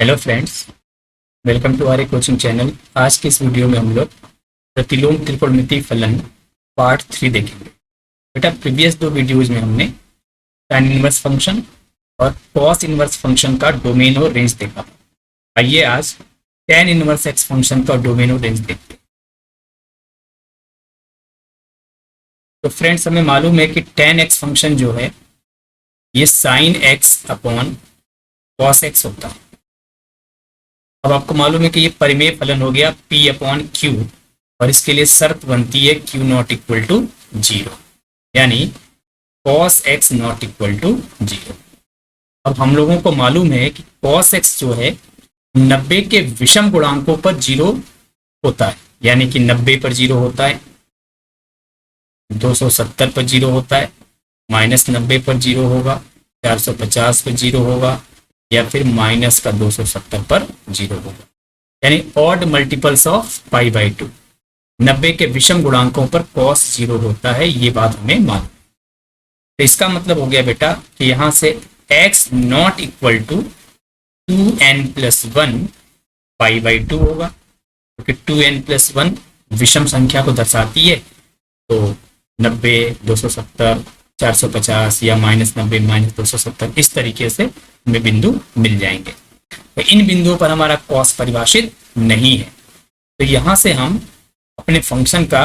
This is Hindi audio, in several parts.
Hello friends, welcome to our coaching channel. आज के इस वीडियो में हम लोग प्रतिलोम त्रिकोणमितीय फलन पार्ट 3 देखेंगे। बेटा, प्रीवियस दो वीडियोज में हमने tan इनवर्स फंक्शन और cos इनवर्स फंक्शन का डोमेन और रेंज देखा। आइए आज tan इनवर्स x फंक्शन का डोमेन और रेंज देखते हैं। तो फ्रेंड्स, हमें मालूम है कि tan x फंक्शन जो है ये sin x upon cos x होता है। अब आपको मालूम है कि ये परिमेय फलन हो गया P अपॉन Q, और इसके लिए शर्त बनती है Q नॉट इक्वल टू 0, यानी cos x not equal to 0। अब हम लोगों को मालूम है कि cos x जो है 90 के विषम गुणांकों पर 0 होता है, यानी कि 90 पर 0 होता है, 270 पर 0 होता है, -90 पर 0 होगा, 450 पर 0 होगा, या फिर माइनस का 270 पर 0 होगा, यानी odd multiples of pi by 2। 90 के विषम गुणांकों पर cos 0 होता है, ये बात हमें मालूम है। तो इसका मतलब हो गया बेटा कि यहां से x not equal to 2n+1 pi by 2 होगा, क्योंकि 2n+1 विषम संख्या को दर्शाती है। तो 90, 270, 450 या -90, -270, इस तरीके से हमें बिंदु मिल जाएंगे। तो इन बिंदुओं पर हमारा cos परिभाषित नहीं है, तो यहां से हम अपने फंक्शन का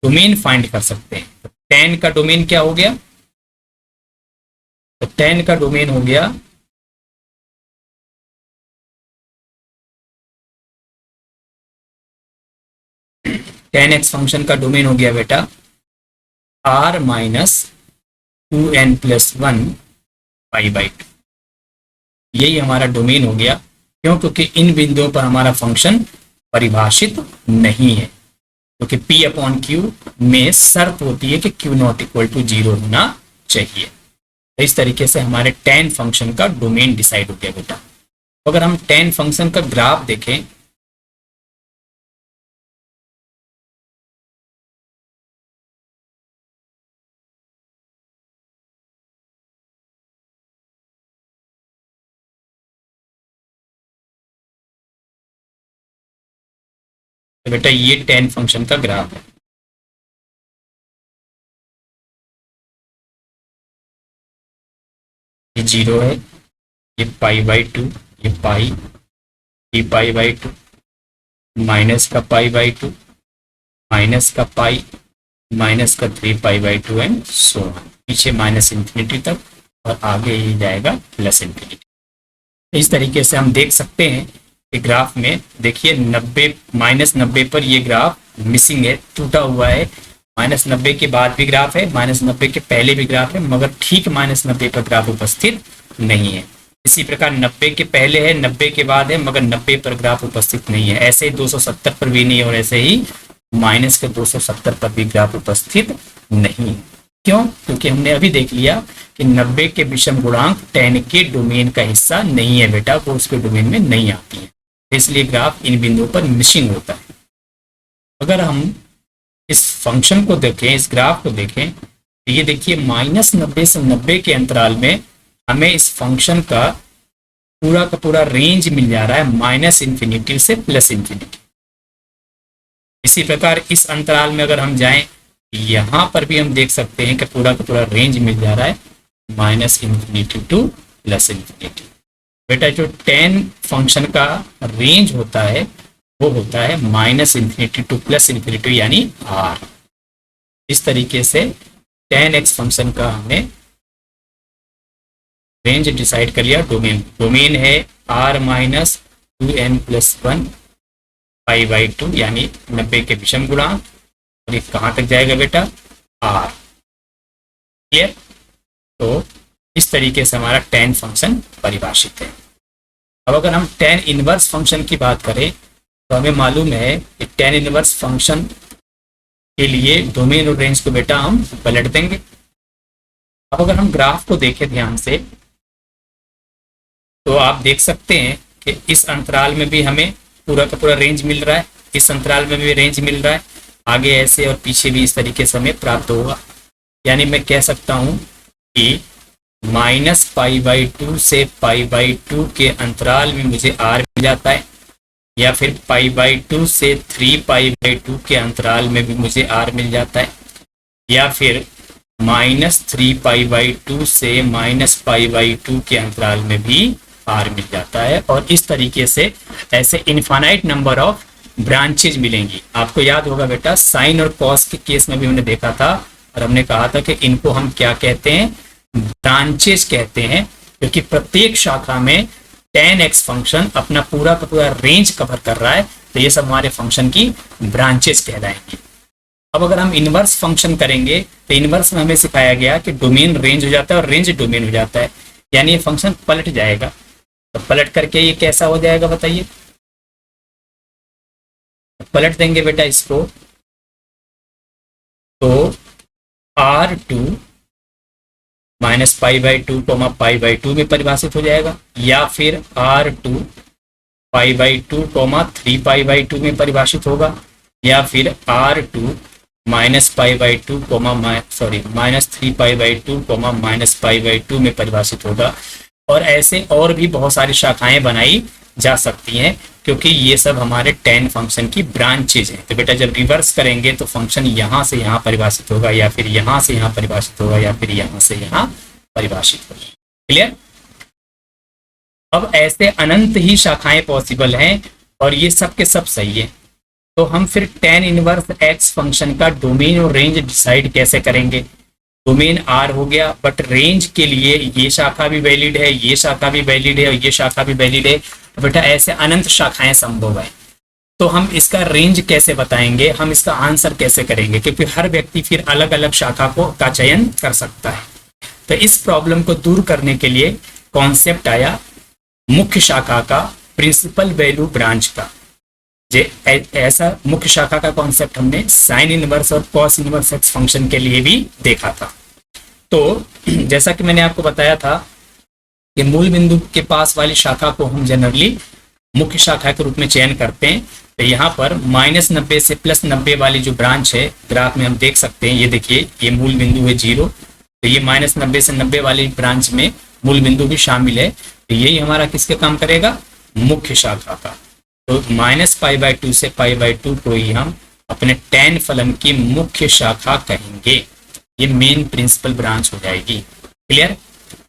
डोमेन फाइंड कर सकते हैं। तो tan का डोमेन क्या हो गया? तो tan का डोमेन हो गया tan x फंक्शन का डोमेन हो गया बेटा r - 2n+1 पाई बाई 2। यही हमारा डोमेन हो गया। क्यों? क्योंकि इन बिंदुओं पर हमारा फंक्शन परिभाषित नहीं है, क्योंकि P अपॉन Q में शर्त होती है कि Q नॉट इक्वल टू 0 होना चाहिए। तो इस तरीके से हमारे tan फंक्शन का डोमेन डिसाइड हो गया बेटा। अगर हम tan फंक्शन का ग्राफ देखें, तो बेटा ये tan फंक्शन का ग्राफ है। ये 0 है, ये पाई बाई 2, ये पाई, ये पाई बाई 2, माइनस का पाई बाई 2, माइनस का पाई, माइनस का 3 पाई बाई 2 एंड सो ऑन, पीछे -इन्फिनिटी तक, और आगे ही जाएगा +इन्फिनिटी। इस तरीके से हम देख सकते हैं कि ग्राफ में देखिए 90 -90 पर ये ग्राफ मिसिंग है, टूटा हुआ है। -90 के बाद भी ग्राफ है, -90 के पहले भी ग्राफ है, मगर ठीक -90 पर ग्राफ उपस्थित नहीं है। इसी प्रकार 90 के पहले है, 90 के बाद है, मगर 90 पर ग्राफ उपस्थित नहीं है। ऐसे ही 270 पर भी नहीं है, और ऐसे ही -270 पर भी ग्राफ उपस्थित नहीं है। क्यों? क्योंकि हमने अभी देख लिया कि 90 के विषम गुणांक tan के डोमेन का हिस्सा नहीं है बेटा, वो उसके डोमेन में नहीं आती है, इसलिए ग्राफ इन बिंदुओं पर मिसिंग होता है। अगर हम इस फंक्शन को देखें, इस ग्राफ को देखें, तो ये देखिए -90 से 90 के अंतराल में हमें इस फंक्शन का पूरा रेंज मिल जा रहा है -इन्फिनिटी से +इन्फिनिटी। इसी प्रकार इस अंतराल में अगर हम जाएं, यहां पर भी हम देख सकते हैं कि पूरा का पूरा रेंज मिल जा रहा है -इन्फिनिटी टू +इन्फिनिटी। बेटा, जो tan फंक्शन का रेंज होता है वो होता है -इन्फिनिटी टू +इन्फिनिटी, यानी r। इस तरीके से tan x फंक्शन का हमने रेंज डिसाइड कर लिया। डोमेन है r - 2n+1 पाई बाई 2, यानी 90 के विषम गुणांक, और ये कहाँ तक जाएगा बेटा? r। क्लियर? तो इस तरीके से हमारा tan फंक्शन परिभाषित है। अब अगर हम tan इनवर्स फंक्शन की बात करें, तो हमें मालूम है कि tan इनवर्स फंक्शन के लिए डोमेन और रेंज को बेटा हम पलट देंगे। अब अगर हम ग्राफ को देखें ध्यान से, तो आप देख सकते हैं कि इस अंतराल में भी हमें पूरा का पूरा रेंज मिल रहा है, इस अंतराल में भी रेंज मिल रहा है, आगे ऐसे और पीछे भी इस तरीके से हमें प्राप्त होगा। यानी मैं कह सकता हूं कि -π/2 से π/2 के अंतराल में मुझे r मिल जाता है, या फिर π/2 से 3π/2 के अंतराल में भी मुझे r मिल जाता है, या फिर -3π/2 से -π/2 के अंतराल में भी r मिल जाता है। और इस तरीके से ऐसे इनफाइनाइट नंबर ऑफ ब्रांचेज मिलेंगी। आपको याद होगा बेटा, साइन और कॉस के केस में भी हमने देखा था और हमने कहा था कि इनको हम क्या कहते हैं, ब्रांचेज कहते हैं, क्योंकि प्रत्येक शाखा में tan x फंक्शन अपना पूरा का पूरा रेंज कवर कर रहा है, तो ये सब हमारे फंक्शन की ब्रांचेज कहलाएंगी। अब अगर हम इनवर्स फंक्शन करेंगे तो इनवर्स में हमें सिखाया गया कि डोमेन रेंज हो जाता है और रेंज डोमेन हो जाता है, यानी ये फंक्शन पलट जाएगा। तो पलट करके ये कैसा हो जाएगा बताइए? पलट देंगे बेटा इसको, तो R2 -π/2 π/2 में परिभाषित हो जाएगा, या फिर R2 π/2 3π/2 में परिभाषित होगा, या फिर R2 -π/2 -3π/2 -π/2 में परिभाषित होगा। और ऐसे और भी बहुत सारी शाखाएं बनाई जा सकती हैं, क्योंकि ये सब हमारे tan फंक्शन की ब्रांचेज हैं। तो बेटा जब रिवर्स करेंगे तो फंक्शन यहाँ से यहाँ परिभाषित होगा, या फिर यहाँ से यहाँ परिभाषित होगा, या फिर यहाँ से यहाँ परिभाषित होगा। क्लियर? अब ऐसे अनंत ही शाखाएं पॉसिबल हैं और ये सब के सब सही है। तो हम फिर tan इनवर्स x फंक्शन का डोमेन और रेंज डिसाइड कैसे करेंगे? डोमेन R हो गया, बट रेंज के लिए ये शाखा भी वैलिड है, ये शाखा भी वैलिड है और ये शाखा भी वैलिड है। बेटा ऐसे अनंत शाखाएं संभव है, तो हम इसका रेंज कैसे बताएंगे, हम इसका आंसर कैसे करेंगे? क्योंकि हर व्यक्ति फिर अलग अलग शाखा का चयन कर सकता है। तो इस प्रॉब्लम को दूर करने के लिए कॉन्सेप्ट आया मुख्य शाखा का, प्रिंसिपल वैल्यू ब्रांच का। ऐसा मुख्य शाखा का कॉन्सेप्ट हमने साइन इनवर्स और कॉस इनवर्स एक्स फंक्शन के लिए भी देखा था। तो जैसा कि मैंने आपको बताया था कि मूल बिंदु के पास वाली शाखा को हम जनरली मुख्य शाखा के रूप में चयन करते हैं। तो यहाँ पर -90 से +90 वाली जो ब्रांच है, ग्राफ में हम देख सकते हैं, ये देखिए ये मूल बिंदु है 0, तो ये -90 से 90 वाली ब्रांच में मूल बिंदु भी शामिल है। तो यही हमारा किसके काम करेगा? मुख्य शाखा का। तो -π/2 से π/2 को ही हम अपने tan फलन की मुख्य शाखा कहेंगे। ये मेन प्रिंसिपल ब्रांच हो जाएगी। क्लियर?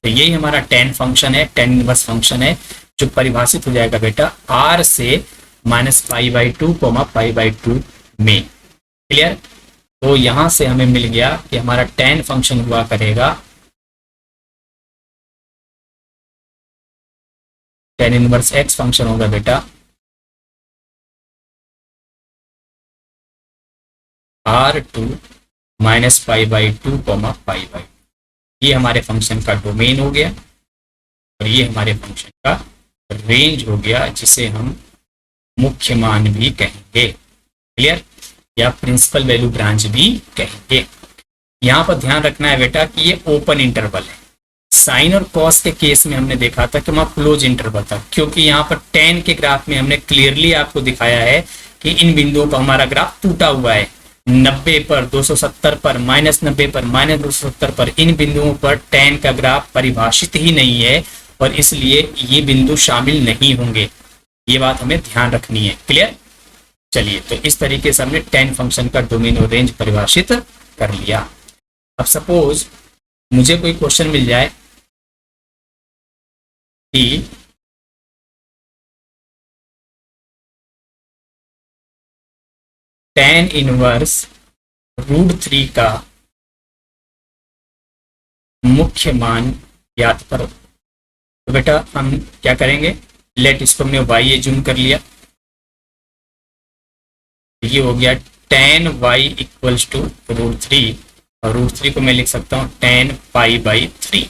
तो यही हमारा tan फंक्शन है, tan इनवर्स फंक्शन है, जो परिभाषित हो जाएगा बेटा R से -π/2 π/2 में। क्लियर? तो यहां से हमें मिल गया कि हमारा tan फंक्शन हुआ करेगा tan इनवर्स x फंक्शन होगा बेटा R2 -π/2 π/2। ये हमारे फंक्शन का डोमेन हो गया और ये हमारे फंक्शन का रेंज हो गया, जिसे हम मुख्य मान भी कहेंगे। क्लियर? या प्रिंसिपल वैल्यू ब्रांच भी कहेंगे। यहाँ पर ध्यान रखना है बेटा कि ये ओपन इंटरवल है। साइन और कॉस के केस में हमने देखा था कि वहाँ क्लोज इंटरवल था, क्योंकि यहाँ पर tan के ग्राफ में हमने क्लियरली आपको दिखाया है कि इन बिंदुओं पर हमारा ग्राफ टूटा हुआ है। 90 पर, 270 पर, -90 पर, -270 पर, इन बिंदुओं पर tan का ग्राफ परिभाषित ही नहीं है और इसलिए ये बिंदु शामिल नहीं होंगे। ये बात हमें ध्यान रखनी है। क्लियर? चलिए, तो इस तरीके से हमने tan फंक्शन का डोमेन और रेंज परिभाषित कर लिया। अब सपोज मुझे कोई क्वेश्चन मिल जाए कि tan इनवर्स √3 का मुख्य मान ज्ञात करो। तो बेटा हम क्या करेंगे, लेट इसको हमने y एज्यूम कर लिया, ये हो गया tan y इक्वल्स टू √3 और √3 को मैं लिख सकता हूँ tan π/3।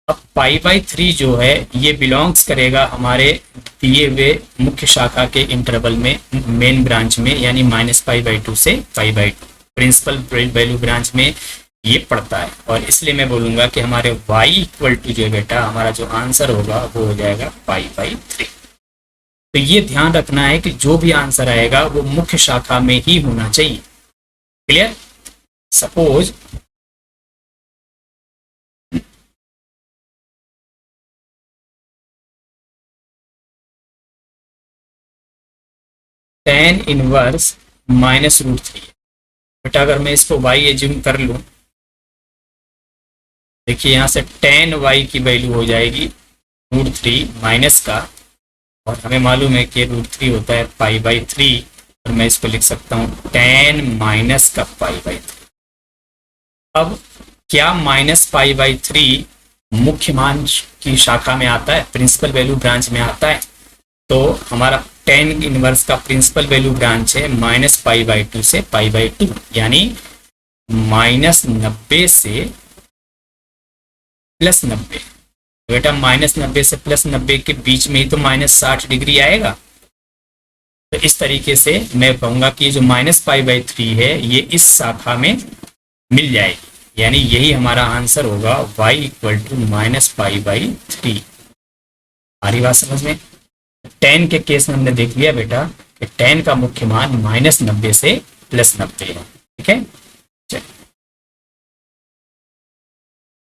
अब π/3 जो है ये बिलोंग्स करेगा हमारे दिए हुए मुख्य शाखा के इंटरवल में, मेन ब्रांच में, यानी -π/2 से π/2 प्रिंसिपल वैल्यू ब्रांच में ये पड़ता है। और इसलिए मैं बोलूंगा कि हमारे y इक्वल टू जो है बेटा हमारा जो आंसर होगा वो हो जाएगा π/3। तो ये ध्यान रखना है कि जो भी आंसर आएगा वो मुख्य शाखा में ही होना चाहिए। Clear? Suppose tan inverse minus root three है। बेटा अगर मैं इसको y एज्यूम कर लूं, देखिए यहाँ से tan y की वैल्यू हो जाएगी रूट थ्री माइनस का, और हमें मालूम है कि रूट थ्री होता है पाई बाई थ्री, और मैं इसको लिख सकता हूँ tan माइनस का पाई बाई थ्री। अब क्या माइनस पाई बाई थ्री मुख्य मान की शाखा में आता है, प्रिंसिपल वैल्यू ब्रांच में आता है? तो हमारा tan इनवर्स का प्रिंसिपल वैल्यू ब्रांच है माइनस पाई बाई टू से पाई बाई टू, यानी माइनस 90 से प्लस 90। बेटा माइनस 90 से प्लस 90 के बीच में ही तो माइनस 60 डिग्री आएगा। तो इस तरीके से मैं कहूंगा कि जो माइनस पाई बाई थ्री है ये इस शाखा में मिल जाएगी, यानी यही हमारा आंसर होगा y equal to minus pi by three. हमारी बात समझ में? tan के केस में हमने देख लिया बेटा कि tan का मुख्य मान माइनस 90 से प्लस 90 है। ठीक है, चलिए।